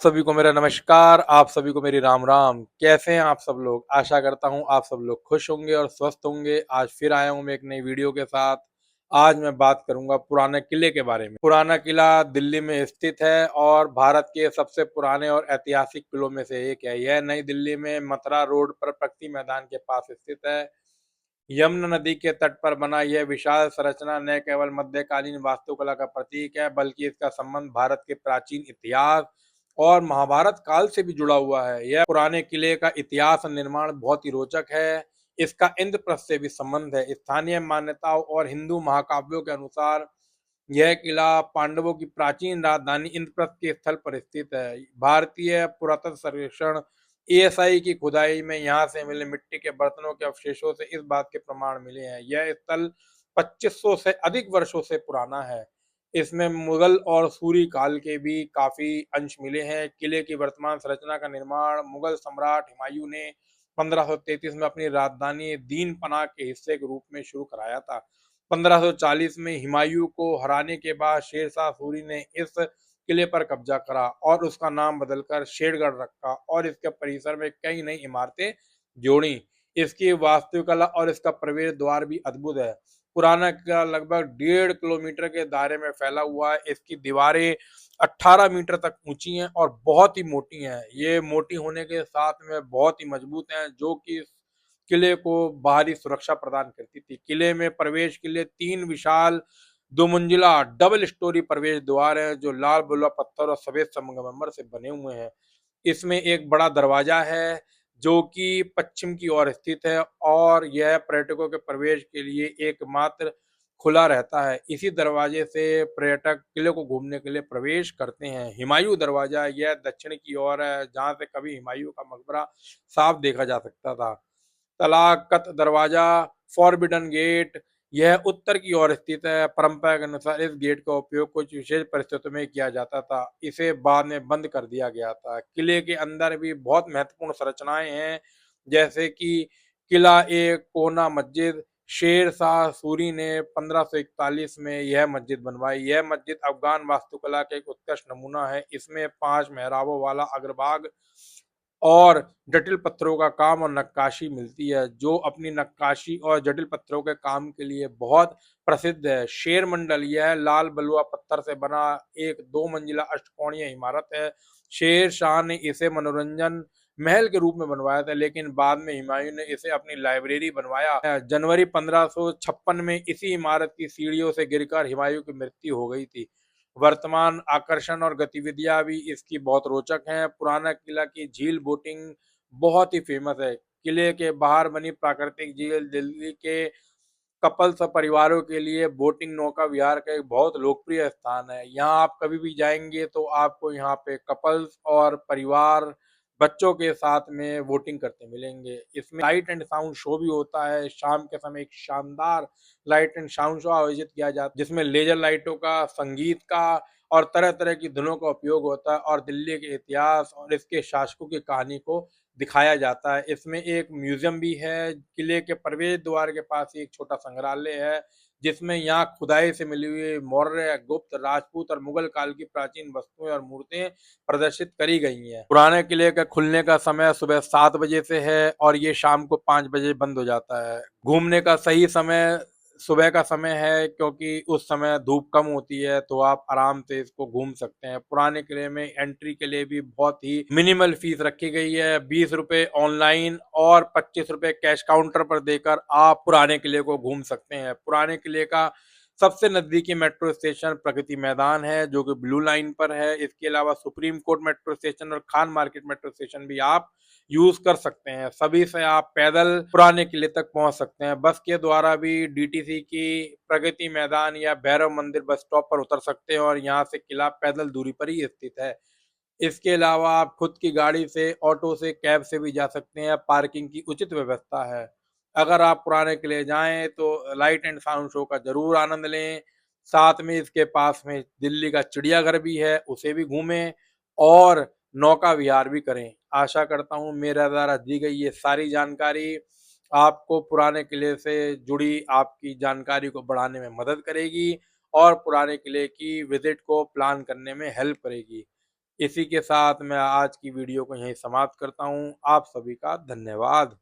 सभी को मेरा नमस्कार, आप सभी को मेरी राम राम। कैसे हैं आप सब लोग? आशा करता हूँ आप सब लोग खुश होंगे और स्वस्थ होंगे। आज फिर आया हूँ मैं एक नई वीडियो के साथ। आज मैं बात करूंगा पुराने किले के बारे में। पुराना किला दिल्ली में स्थित है और भारत के सबसे पुराने और ऐतिहासिक किलों में से एक है। यह नई दिल्ली में मथुरा रोड पर प्रगति मैदान के पास स्थित है। यमुना नदी के तट पर बना यह विशाल संरचना न केवल मध्यकालीन वास्तुकला का प्रतीक है, बल्कि इसका संबंध भारत के प्राचीन इतिहास और महाभारत काल से भी जुड़ा हुआ है। यह पुराने किले का इतिहास और निर्माण बहुत ही रोचक है। इसका इंद्रप्रस्थ से भी संबंध है। स्थानीय मान्यताओं और हिंदू महाकाव्यों के अनुसार यह किला पांडवों की प्राचीन राजधानी इंद्रप्रस्थ के स्थल पर स्थित है। भारतीय पुरातत्व सर्वेक्षण एएसआई की खुदाई में यहाँ से मिले मिट्टी के बर्तनों के अवशेषों से इस बात के प्रमाण मिले हैं। यह स्थल 2500 से अधिक वर्षों से पुराना है। इसमें मुगल और सूरी काल के भी काफी अंश मिले हैं। किले की वर्तमान संरचना का निर्माण मुगल सम्राट हुमायूं ने 1533 में अपनी राजधानी दीन पनाह के हिस्से के रूप में शुरू कराया था। 1540 में हुमायूं को हराने के बाद शेरशाह सूरी ने इस किले पर कब्जा करा और उसका नाम बदलकर शेरगढ़ रखा और इसके परिसर में कई नई इमारतें जोड़ी। इसकी वास्तुकला और इसका प्रवेश द्वार भी अद्भुत है। पुराना किला लगभग 1.5 किलोमीटर के दायरे में फैला हुआ है। इसकी दीवारें 18 मीटर तक ऊंची हैं और बहुत ही मोटी हैं। ये मोटी होने के साथ में बहुत ही मजबूत हैं, जो कि किले को बाहरी सुरक्षा प्रदान करती थी। किले में प्रवेश के लिए 3 विशाल 2 मंजिला डबल स्टोरी प्रवेश द्वार है, जो लाल बलुआ पत्थर और सफेद संगमरमर से बने हुए हैं। इसमें एक बड़ा दरवाजा है, जो कि पश्चिम की ओर स्थित है और यह पर्यटकों के प्रवेश के लिए एकमात्र खुला रहता है। इसी दरवाजे से पर्यटक किले को घूमने के लिए प्रवेश करते हैं। हुमायूं दरवाजा यह दक्षिण की ओर है, जहां से कभी हुमायूं का मकबरा साफ देखा जा सकता था। तलाकत दरवाजा फॉरबिडन गेट यह उत्तर की ओर स्थित है। परंपरा के अनुसार इस गेट का उपयोग कुछ विशेष परिस्थितियों में किया जाता था। इसे बाद में बंद कर दिया गया था। किले के अंदर भी बहुत महत्वपूर्ण संरचनाएं हैं, जैसे कि किला एक कोना मस्जिद। शेर शाह सूरी ने 1541 में यह मस्जिद बनवाई। यह मस्जिद अफगान वास्तुकला का एक उत्कृष्ट नमूना है। इसमें 5 मेहराबों वाला अग्रभाग और जटिल पत्थरों का काम और नक्काशी मिलती है, जो अपनी नक्काशी और जटिल पत्थरों के काम के लिए बहुत प्रसिद्ध है। शेर मंडल यह लाल बलुआ पत्थर से बना एक 2 मंजिला अष्टकोणीय इमारत है। शेर शाह ने इसे मनोरंजन महल के रूप में बनवाया था, लेकिन बाद में हुमायूं ने इसे अपनी लाइब्रेरी बनवाया। जनवरी 1556 में इसी इमारत की सीढ़ियों से गिरकर हुमायूं की मृत्यु हो गई थी। वर्तमान आकर्षण और गतिविधियां भी इसकी बहुत रोचक हैं। पुराना किला की झील बोटिंग बहुत ही फेमस है। किले के बाहर बनी प्राकृतिक झील दिल्ली के कपल्स और परिवारों के लिए बोटिंग नौका विहार का एक बहुत लोकप्रिय स्थान है। यहाँ आप कभी भी जाएंगे तो आपको यहाँ पे कपल्स और परिवार बच्चों के साथ में बोटिंग करते मिलेंगे। इसमें लाइट एंड साउंड शो भी होता है। शाम के समय एक शानदार लाइट एंड साउंड शो आयोजित किया जाता है, जिसमें लेजर लाइटों का, संगीत का और तरह तरह की धुनों का उपयोग होता है और दिल्ली के इतिहास और इसके शासकों की कहानी को दिखाया जाता है। इसमें एक म्यूजियम भी है। किले के प्रवेश द्वार के पास ही एक छोटा संग्रहालय है, जिसमें यहाँ खुदाई से मिली हुई मौर्य, गुप्त, राजपूत और मुगल काल की प्राचीन वस्तुएं और मूर्तें प्रदर्शित करी गई हैं। पुराने किले का खुलने का समय सुबह 7 बजे से है और ये शाम को 5 बजे बंद हो जाता है। घूमने का सही समय सुबह का समय है, क्योंकि उस समय धूप कम होती है, तो आप आराम से इसको घूम सकते हैं। पुराने किले में एंट्री के लिए भी बहुत ही मिनिमल फीस रखी गई है। 20 रुपए ऑनलाइन और 25 रुपए कैश काउंटर पर देकर आप पुराने किले को घूम सकते हैं। पुराने किले का सबसे नजदीकी मेट्रो स्टेशन प्रगति मैदान है, जो कि ब्लू लाइन पर है। इसके अलावा सुप्रीम कोर्ट मेट्रो स्टेशन और खान मार्केट मेट्रो स्टेशन भी आप यूज कर सकते हैं। सभी से आप पैदल पुराने किले तक पहुंच सकते हैं। बस के द्वारा भी डीटीसी की प्रगति मैदान या भैरव मंदिर बस स्टॉप पर उतर सकते हैं और यहाँ से किला पैदल दूरी पर ही स्थित है। इसके अलावा आप खुद की गाड़ी से, ऑटो से, कैब से भी जा सकते हैं। पार्किंग की उचित व्यवस्था है। अगर आप पुराने किले जाएं तो लाइट एंड साउंड शो का जरूर आनंद लें। साथ में इसके पास में दिल्ली का चिड़ियाघर भी है, उसे भी घूमें और नौका विहार भी करें। आशा करता हूँ मेरे द्वारा दी गई ये सारी जानकारी आपको पुराने किले से जुड़ी आपकी जानकारी को बढ़ाने में मदद करेगी और पुराने किले की विजिट को प्लान करने में हेल्प करेगी। इसी के साथ मैं आज की वीडियो को यहीं समाप्त करता हूँ। आप सभी का धन्यवाद।